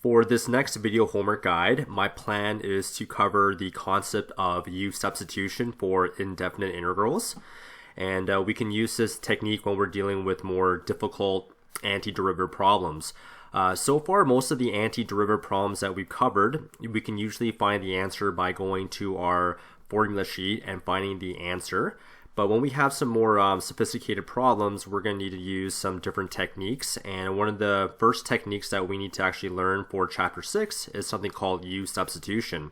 For this next video homework guide, my plan is to cover the concept of U-substitution for indefinite integrals. And we can use this technique when we're dealing with more difficult antiderivative problems. So far, most of the antiderivative problems that we've covered, we can usually find the answer by going to our formula sheet and finding the answer. But when we have some more sophisticated problems, we're going to need to use some different techniques. And one of the first techniques that we need to actually learn for Chapter 6 is something called U-Substitution.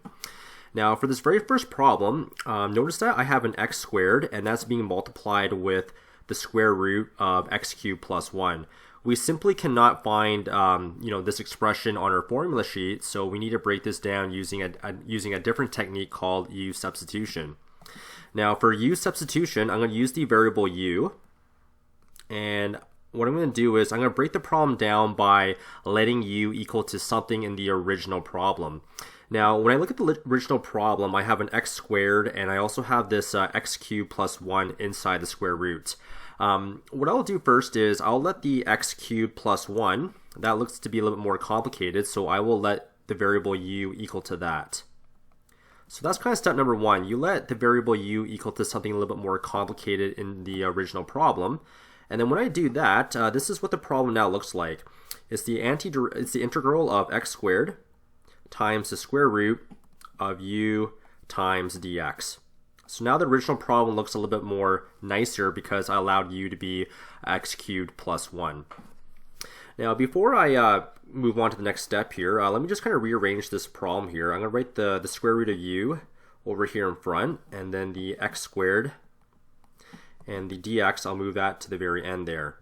Now, for this very first problem, notice that I have an x squared, and that's being multiplied with the square root of x cubed plus 1. We simply cannot find this expression on our formula sheet, so we need to break this down using a different technique called U-Substitution. Now for U-Substitution, I'm going to use the variable u, and what I'm going to do is I'm going to break the problem down by letting u equal to something in the original problem. Now when I look at the original problem, I have an x squared, and I also have this x cubed plus 1 inside the square root. What I'll do first is I'll let the x cubed plus 1, that looks to be a little bit more complicated, so I will let the variable u equal to that. So that's kind of step number one. You let the variable u equal to something a little bit more complicated in the original problem. And then when I do that, this is what the problem now looks like. It's the integral of x squared times the square root of u times dx. So now the original problem looks a little bit more nicer because I allowed u to be x cubed plus 1. Now before I move on to the next step here, let me just kind of rearrange this problem here. I'm going to write the square root of u over here in front, and then the x squared and the dx, I'll move that to the very end there.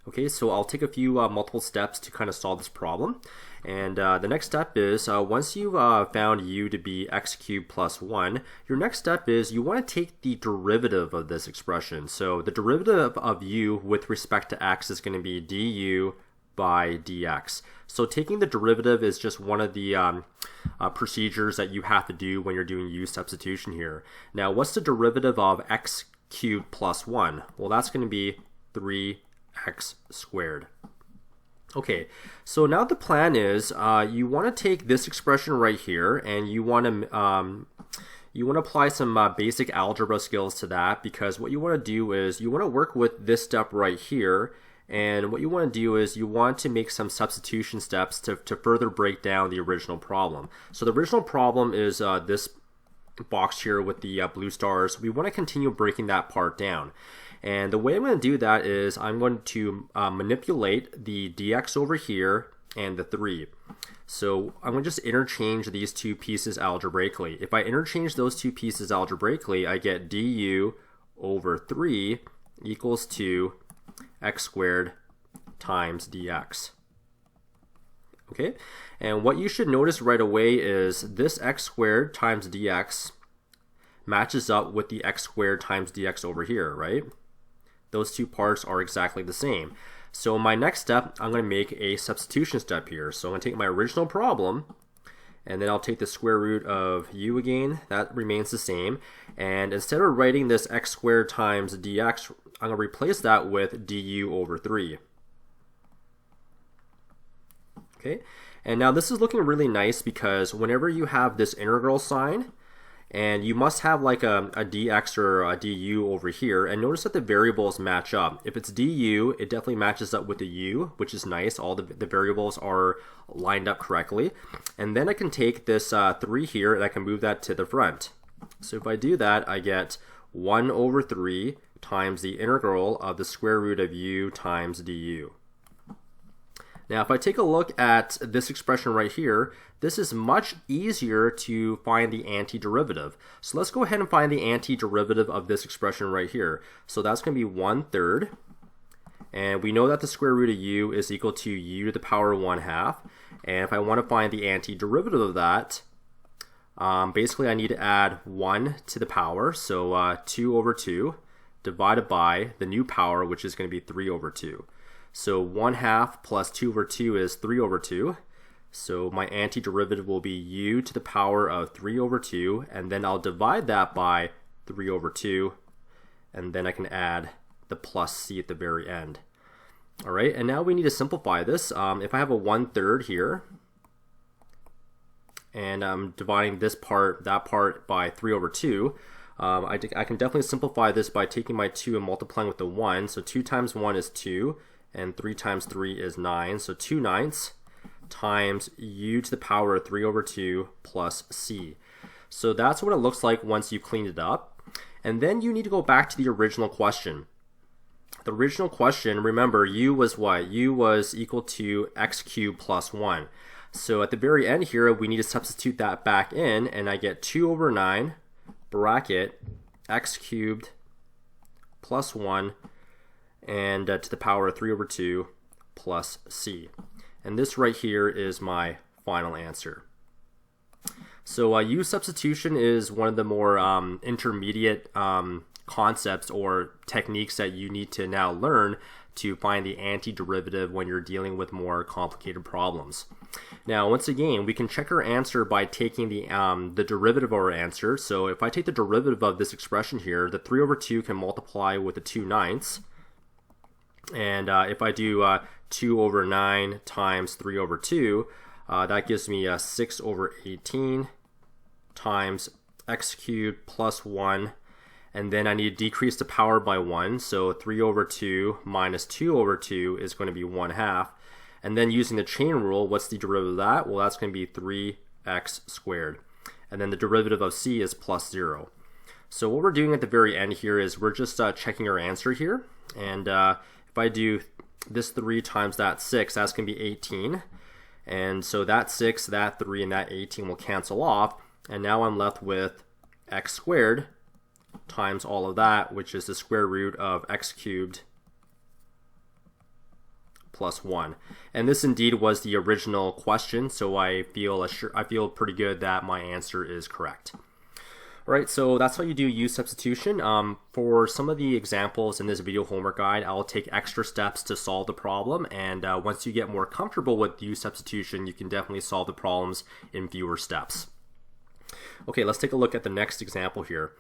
Okay, so I'll take a few multiple steps to kind of solve this problem. And the next step is, once you've found u to be x cubed plus 1, your next step is you want to take the derivative of this expression. So the derivative of u with respect to x is going to be du by dx. So taking the derivative is just one of the procedures that you have to do when you're doing U-substitution here. Now, what's the derivative of x cubed plus 1? Well, that's going to be 3x squared. Okay, so now the plan is you want to take this expression right here, and you want to apply some basic algebra skills to that, because what you want to do is you want to work with this step right here, and what you want to do is you want to make some substitution steps to further break down the original problem. So the original problem is this box here with the blue stars. We want to continue breaking that part down. And the way I'm going to do that is I'm going to manipulate the dx over here and the 3. So I'm going to just interchange these two pieces algebraically. If I interchange those two pieces algebraically, I get du over 3 equals to x squared times dx. Okay, and what you should notice right away is this x squared times dx matches up with the x squared times dx over here, right? Those two parts are exactly the same. So my next step, I'm going to make a substitution step here. So I'm going to take my original problem, and then I'll take the square root of u again. That remains the same. And instead of writing this x squared times dx, I'm going to replace that with du over 3. Okay, and now this is looking really nice because whenever you have this integral sign, and you must have like a dx or a du over here, and notice that the variables match up. If it's du, it definitely matches up with the u, which is nice. All the variables are lined up correctly. And then I can take this 3 here, and I can move that to the front. So if I do that, I get 1 over 3 times the integral of the square root of u times du. Now if I take a look at this expression right here, this is much easier to find the antiderivative. So let's go ahead and find the antiderivative of this expression right here. So that's going to be 1/3. And we know that the square root of u is equal to u to the power 1/2. And if I want to find the antiderivative of that, basically I need to add 1 to the power. So 2 over 2 divided by the new power, which is going to be 3 over 2. So 1/2 plus 2 over 2 is 3 over 2. So my antiderivative will be u to the power of 3 over 2, and then I'll divide that by 3 over 2, and then I can add the plus c at the very end. All right, and now we need to simplify this. If I have a 1/3 here, and I'm dividing that part by 3/2, I can definitely simplify this by taking my 2 and multiplying with the 1. So 2 times 1 is 2, and 3 times 3 is 9. So 2/9 times u to the power of 3/2 plus c. So that's what it looks like once you cleaned it up. And then you need to go back to the original question. The original question, remember, u was what? U was equal to x cubed plus 1. So at the very end here, we need to substitute that back in, and I get 2/9 bracket x cubed plus 1 and to the power of 3/2 plus c. And this right here is my final answer. So U-substitution is one of the more intermediate concepts or techniques that you need to now learn to find the antiderivative when you're dealing with more complicated problems. Now, once again, we can check our answer by taking the derivative of our answer. So if I take the derivative of this expression here, the 3/2 can multiply with the 2/9. And if I do 2/9 times 3/2, that gives me 6/18 times x cubed plus 1. And then I need to decrease the power by 1. So 3/2 minus 2/2 is going to be 1/2. And then using the chain rule, what's the derivative of that? Well, that's going to be 3x squared. And then the derivative of c is plus 0. So what we're doing at the very end here is we're just checking our answer here. And if I do this 3 times that 6, that's going to be 18. And so that 6, that 3, and that 18 will cancel off. And now I'm left with x squared times all of that, which is the square root of x cubed plus 1. And this indeed was the original question, so I feel pretty good that my answer is correct. All right, so that's how you do U-substitution. For some of the examples in this video homework guide, I'll take extra steps to solve the problem, and once you get more comfortable with U-substitution, you can definitely solve the problems in fewer steps. Okay, let's take a look at the next example here.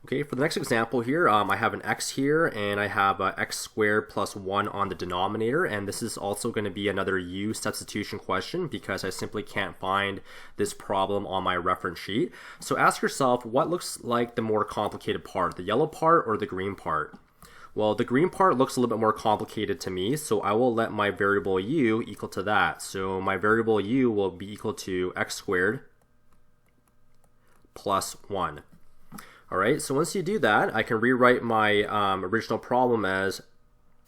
Okay, for the next example here, I have an x here, and I have x squared plus 1 on the denominator, and this is also going to be another U-substitution question because I simply can't find this problem on my reference sheet. So ask yourself, what looks like the more complicated part, the yellow part or the green part? Well, the green part looks a little bit more complicated to me, so I will let my variable u equal to that. So my variable u will be equal to x squared plus 1. All right, so once you do that, I can rewrite my original problem as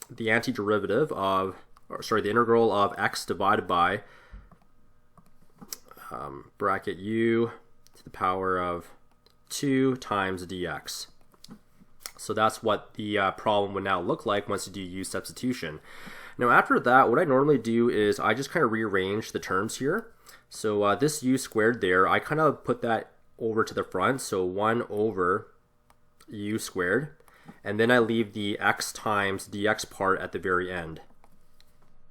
the antiderivative of, the integral of x divided by bracket u to the power of 2 times dx. So that's what the problem would now look like once you do U-substitution. Now after that, what I normally do is I just kind of rearrange the terms here. So this u squared there, I kind of put that over to the front, so 1 over u squared, and then I leave the x times dx part at the very end.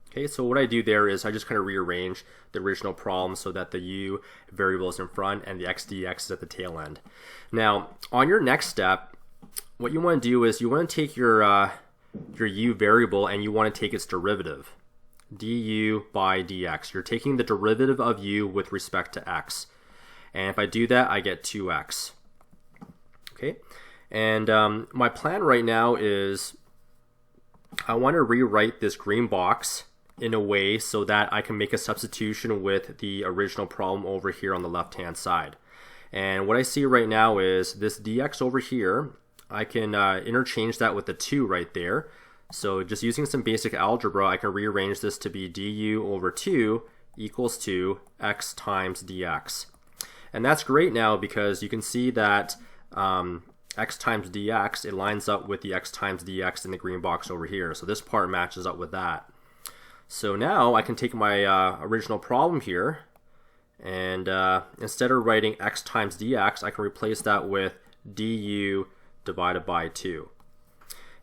Okay, so what I do there is I just kind of rearrange the original problem so that the u variable is in front and the x dx is at the tail end. Now, on your next step, what you want to do is you want to take your u variable and you want to take its derivative, du by dx. You're taking the derivative of u with respect to x. And if I do that, I get 2x. Okay, and my plan right now is I want to rewrite this green box in a way so that I can make a substitution with the original problem over here on the left-hand side. And what I see right now is this dx over here, I can interchange that with the 2 right there. So just using some basic algebra, I can rearrange this to be du over 2 equals to x times dx. And that's great now because you can see that x times dx, it lines up with the x times dx in the green box over here. So this part matches up with that. So now I can take my original problem here, and instead of writing x times dx, I can replace that with du divided by 2.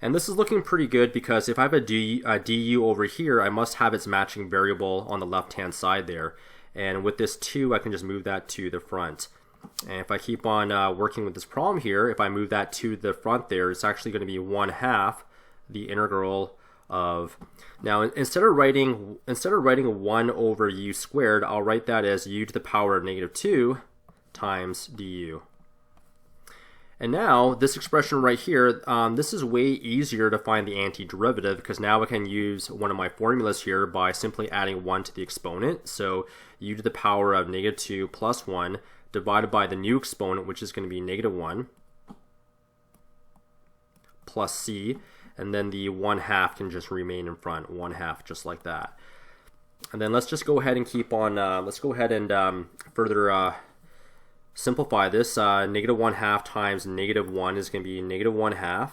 And this is looking pretty good because if I have a du over here, I must have its matching variable on the left-hand side there. And with this 2, I can just move that to the front. And if I keep on working with this problem here, if I move that to the front there, it's actually going to be 1/2 the integral of, now instead of writing 1 over u squared, I'll write that as u to the power of negative 2 times du. And now this expression right here, this is way easier to find the antiderivative, because now I can use one of my formulas here by simply adding 1 to the exponent. So u to the power of negative 2 plus 1 divided by the new exponent, which is going to be negative 1, plus c, and then the 1/2 can just remain in front, 1/2, just like that. And then let's just go ahead and keep on, let's go ahead and further simplify this. Negative 1/2 times negative 1 is going to be negative 1/2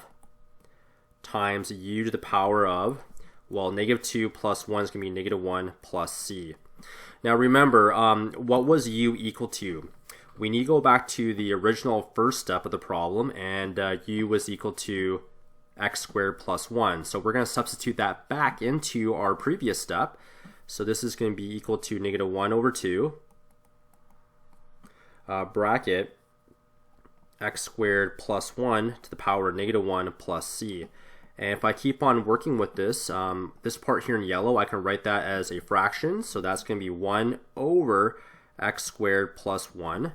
times u to the power of, well, negative 2 plus 1 is going to be negative 1 plus c. Now remember, what was u equal to? We need to go back to the original first step of the problem, and u was equal to x squared plus 1. So we're going to substitute that back into our previous step. So this is going to be equal to negative 1 over 2 bracket x squared plus 1 to the power of negative 1 plus c. And if I keep on working with this, this part here in yellow, I can write that as a fraction. So that's going to be 1 over x squared plus 1.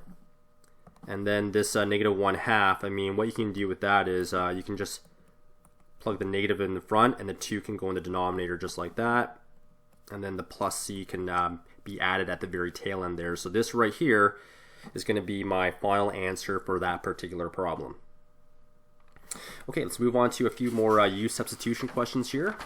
And then this negative 1/2, I mean, what you can do with that is you can just plug the negative in the front, and the 2 can go in the denominator just like that. And then the plus c can be added at the very tail end there. So this right here is going to be my final answer for that particular problem. Okay, let's move on to a few more U-substitution questions here.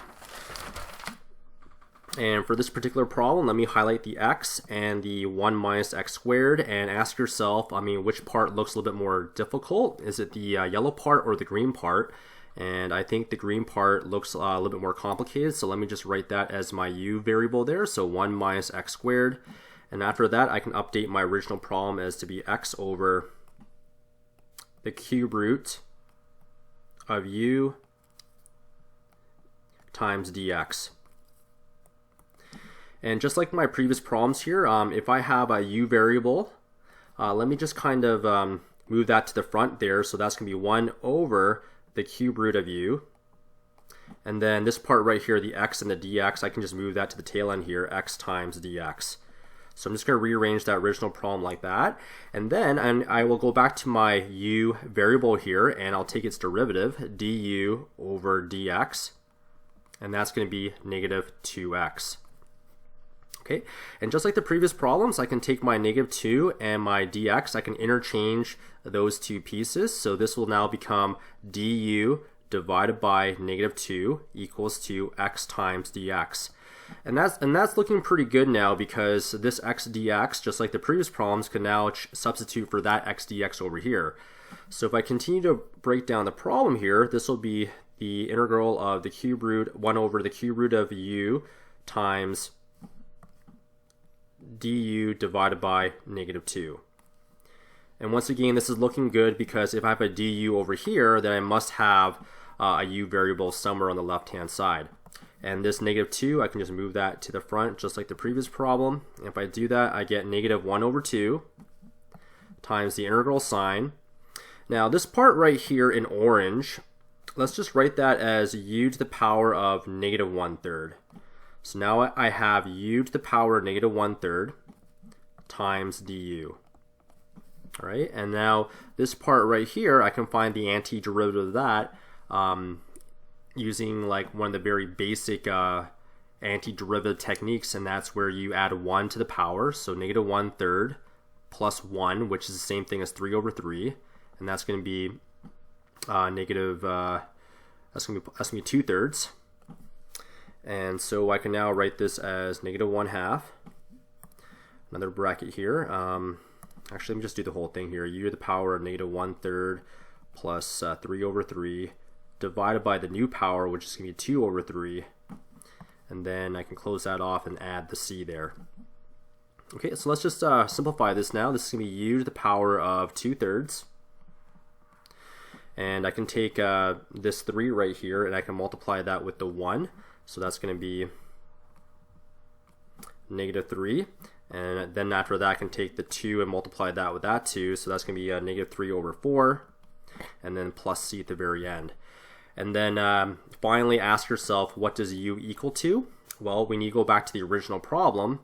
And for this particular problem, let me highlight the x and the 1 minus x squared and ask yourself, I mean, which part looks a little bit more difficult? Is it the yellow part or the green part? And I think the green part looks a little bit more complicated, so let me just write that as my u variable there, so 1 minus x squared. And after that, I can update my original problem as to be x over the cube root of u times dx. And just like my previous problems here, if I have a u variable, let me just kind of move that to the front there. So that's going to be 1 over the cube root of u. And then this part right here, the x and the dx, I can just move that to the tail end here, x times dx. So I'm just going to rearrange that original problem like that. And then I will go back to my u variable here, and I'll take its derivative, du over dx. And that's going to be negative 2x. Okay, and just like the previous problems, I can take my negative 2 and my dx, I can interchange those two pieces. So this will now become du divided by negative 2 equals to x times dx. And that's looking pretty good now, because this x dx, just like the previous problems, can now substitute for that x dx over here. So if I continue to break down the problem here, this will be the integral of the cube root, 1 over the cube root of u times du divided by negative 2. And once again, this is looking good, because if I have a du over here, then I must have a u variable somewhere on the left-hand side. And this negative 2, I can just move that to the front, just like the previous problem. And if I do that, I get negative 1 over 2 times the integral sign. Now this part right here in orange, let's just write that as u to the power of negative 1/3. So now I have u to the power of negative 1/3 times du. All right, and now this part right here, I can find the antiderivative of that using like one of the very basic antiderivative techniques, and that's where you add 1 to the power, so negative 1/3 plus 1, which is the same thing as 3 over 3, and that's going to be that's going to be 2/3. And so I can now write this as negative 1/2. Another bracket here. Actually, let me just do the whole thing here. U to the power of negative 1/3 plus 3 over 3 divided by the new power, which is going to be 2 over 3. And then I can close that off and add the c there. Okay, so let's just simplify this now. This is going to be u to the power of 2/3. And I can take this 3 right here, and I can multiply that with the 1. So that's going to be negative 3. And then after that, I can take the 2 and multiply that with that 2. So that's going to be negative 3 over 4. And then plus c at the very end. And then finally ask yourself, what does u equal to? Well, we need to go back to the original problem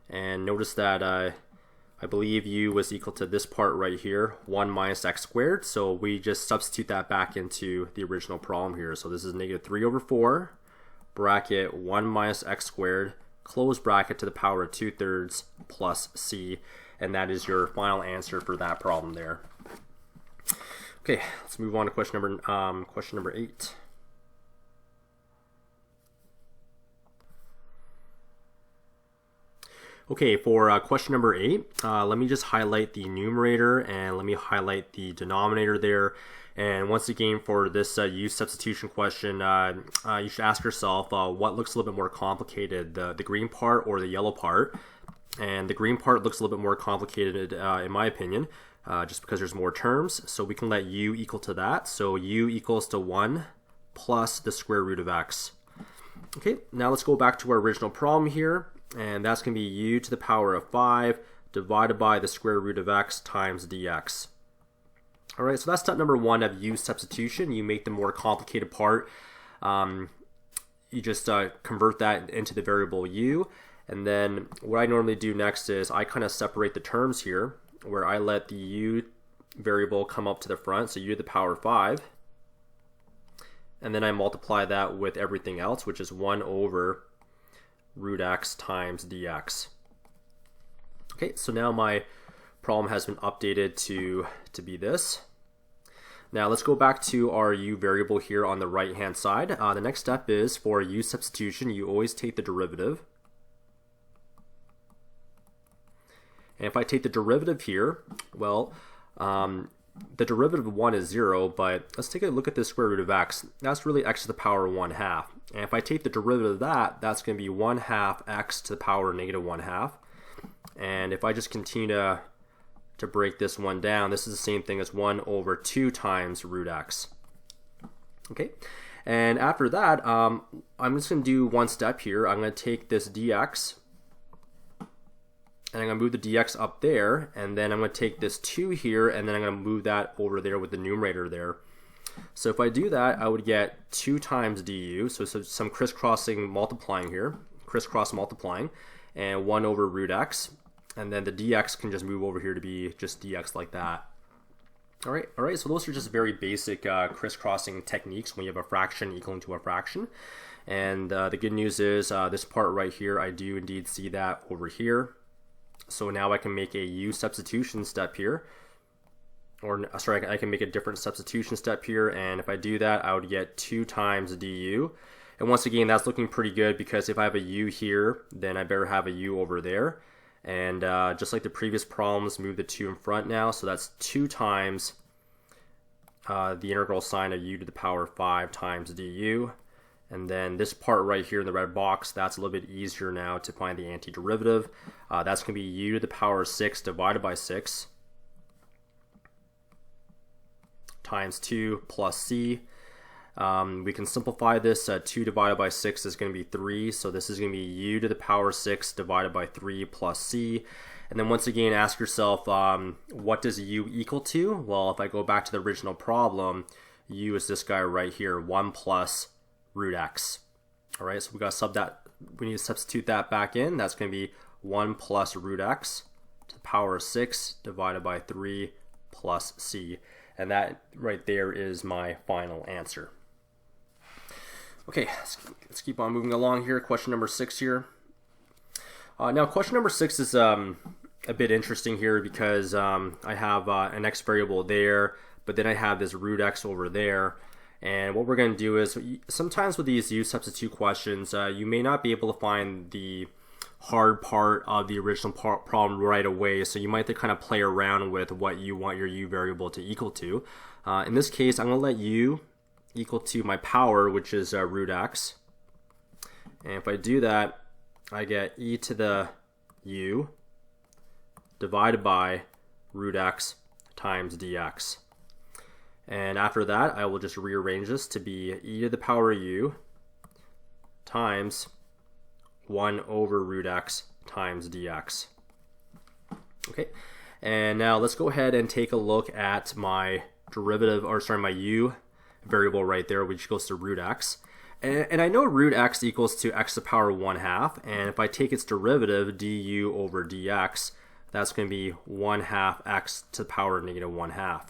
and notice that I believe u was equal to this part right here, 1 minus x squared. So we just substitute that back into the original problem here. So this is negative 3 over 4, bracket 1 minus x squared, close bracket to the power of 2/3 plus c. And that is your final answer for that problem there. Okay, let's move on to question number 8. Okay, for question number 8, let me just highlight the numerator and let me highlight the denominator there. And once again, for this U-substitution question, you should ask yourself what looks a little bit more complicated, the green part or the yellow part. And the green part looks a little bit more complicated in my opinion, just because there's more terms. So we can let u equal to that. So u equals to 1 plus the square root of x. Okay, now let's go back to our original problem here. And that's going to be u to the power of 5 divided by the square root of x times dx. All right, so that's step number 1 of U-substitution. You make the more complicated part. You just convert that into the variable u. And then what I normally do next is I kind of separate the terms here, where I let the u variable come up to the front, so u to the power of 5. And then I multiply that with everything else, which is 1 over root x times dx. Okay, so now my problem has been updated to be this. Now let's go back to our u variable here on the right hand side. The next step is for u substitution, you always take the derivative. And if I take the derivative here, well, the derivative of 1 is 0, but let's take a look at the square root of x. That's really x to the power of 1/2. And if I take the derivative of that, that's going to be 1/2 x to the power of negative 1/2. And if I just continue to break this one down, this is the same thing as 1 over 2 times root x. Okay, and after that, I'm just going to do one step here. I'm going to take this dx, and I'm going to move the dx up there, and then I'm going to take this 2 here, and then I'm going to move that over there with the numerator there. So if I do that, I would get 2 times du, so some crisscrossing multiplying here, crisscross multiplying, and 1 over root x, and then the dx can just move over here to be just dx like that. All right, so those are just very basic crisscrossing techniques when you have a fraction equaling to a fraction. And the good news is this part right here, I do indeed see that over here. So now I can make a U-substitution step here, or sorry, I can make a different substitution step here, and if I do that, I would get 2 times du. And once again, that's looking pretty good, because if I have a u here, then I better have a u over there. And just like the previous problems, move the 2 in front now, so that's 2 times the integral sign of u to the power of 5 times du. And then this part right here in the red box, that's a little bit easier now to find the antiderivative. That's going to be u to the power of 6 divided by 6 times 2 plus c. We can simplify this. 2 divided by 6 is going to be 3, so this is going to be u to the power 6 divided by 3 plus c. And then once again, ask yourself, what does u equal to? Well, if I go back to the original problem, u is this guy right here, 1 plus root x. All right, so we need to substitute that back in. That's going to be 1 plus root x to the power of 6 divided by 3 plus c. And that right there is my final answer. Okay, let's keep on moving along here. Question number 6 here. Now, question number 6 is a bit interesting here, because I have an x variable there, but then I have this root x over there. And what we're going to do is, sometimes with these U-substitute questions, you may not be able to find the hard part of the original problem right away, so you might have to kind of play around with what you want your u variable to equal to. In this case, I'm going to let u equal to my power, which is root x. And if I do that, I get e to the u divided by root x times dx. And after that, I will just rearrange this to be e to the power u times 1 over root x times dx. Okay, and now let's go ahead and take a look at my derivative, or sorry, my u variable right there, which goes to root x. And I know root x equals to x to the power 1/2, and if I take its derivative, du over dx, that's going to be 1/2 x to the power negative 1/2.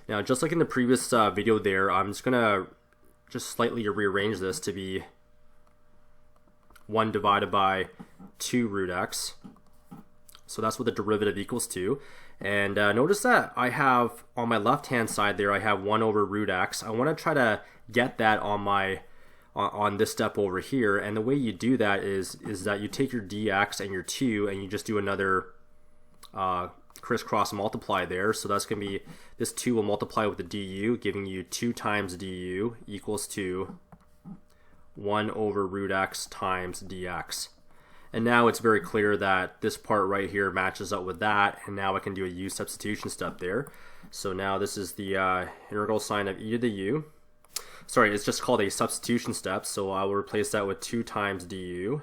Now, just like in the previous video there, I'm just going to just slightly rearrange this to be 1 divided by 2 root x. So that's what the derivative equals to. And notice that I have on my left hand side there, I have 1 over root x. I want to try to get that on this step over here. And the way you do that is that you take your dx and your 2 and you just do another crisscross multiply there. So that's going to be, this 2 will multiply with the du, giving you 2 times du equals to 1 over root x times dx. And now it's very clear that this part right here matches up with that, and now I can do a U-substitution step there. So now this is the integral sign of e to the u. Sorry, it's just called a substitution step, so I will replace that with 2 times du.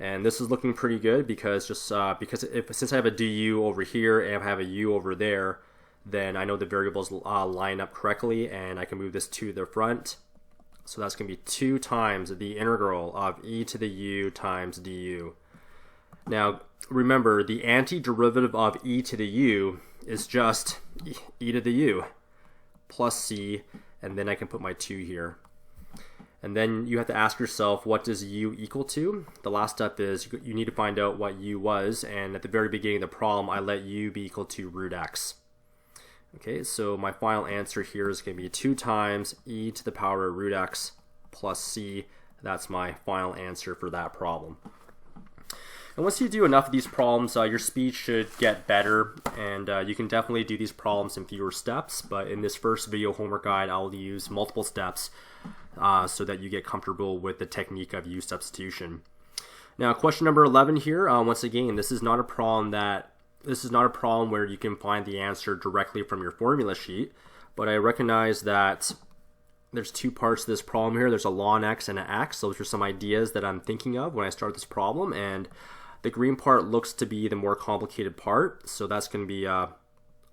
And this is looking pretty good because since I have a du over here and I have a u over there, then I know the variables line up correctly, and I can move this to the front. So that's going to be 2 times the integral of e to the u times du. Now, remember, the antiderivative of e to the u is just e to the u plus c, and then I can put my 2 here. And then you have to ask yourself, what does u equal to? The last step is you need to find out what u was, and at the very beginning of the problem, I let u be equal to root x. Okay, so my final answer here is going to be 2 times e to the power of root x plus c. That's my final answer for that problem. And once you do enough of these problems, your speed should get better, and you can definitely do these problems in fewer steps. But in this first video homework guide, I'll use multiple steps so that you get comfortable with the technique of U-substitution. Now, question number 11 here. Once again, this is not a problem where you can find the answer directly from your formula sheet, but I recognize that there's 2 parts to this problem here. There's a ln x and an x. Those are some ideas that I'm thinking of when I start this problem, and the green part looks to be the more complicated part, so that's going to be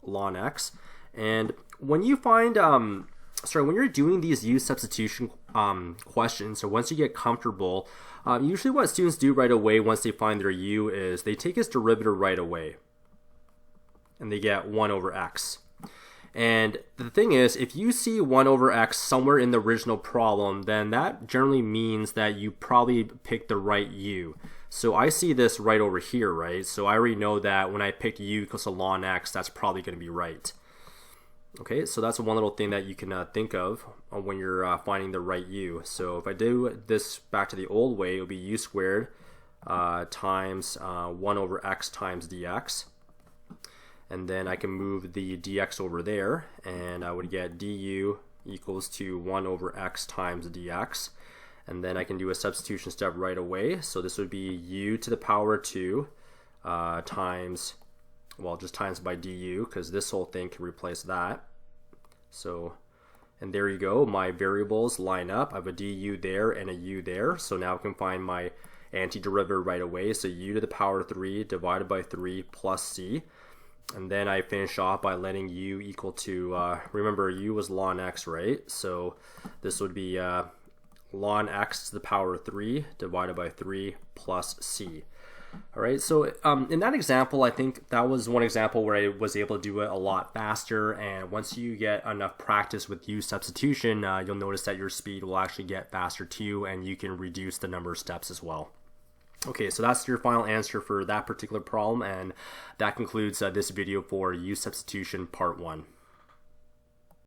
ln x. And when you find, when you're doing these U-substitution questions, so once you get comfortable, usually what students do right away once they find their u is they take its derivative right away, and they get 1 over x. And the thing is, if you see 1 over x somewhere in the original problem, then that generally means that you probably picked the right u. So I see this right over here, right? So I already know that when I picked u equals to ln x, that's probably going to be right. Okay, so that's one little thing that you can think of when you're finding the right u. So if I do this back to the old way, it would be u squared times 1 over x times dx. And then I can move the dx over there, and I would get du equals to 1 over x times dx. And then I can do a substitution step right away. So this would be u to the power 2 times, well, just times by du, because this whole thing can replace that. So, and there you go, my variables line up. I have a du there and a u there. So now I can find my antiderivative right away. So u to the power 3 divided by 3 plus c. And then I finish off by letting u equal to, remember u was ln x, right? So this would be ln x to the power 3 divided by 3 plus c. All right, so in that example, I think that was one example where I was able to do it a lot faster, and once you get enough practice with U-substitution, you'll notice that your speed will actually get faster too, and you can reduce the number of steps as well. Okay, so that's your final answer for that particular problem, and that concludes this video for U-substitution part 1.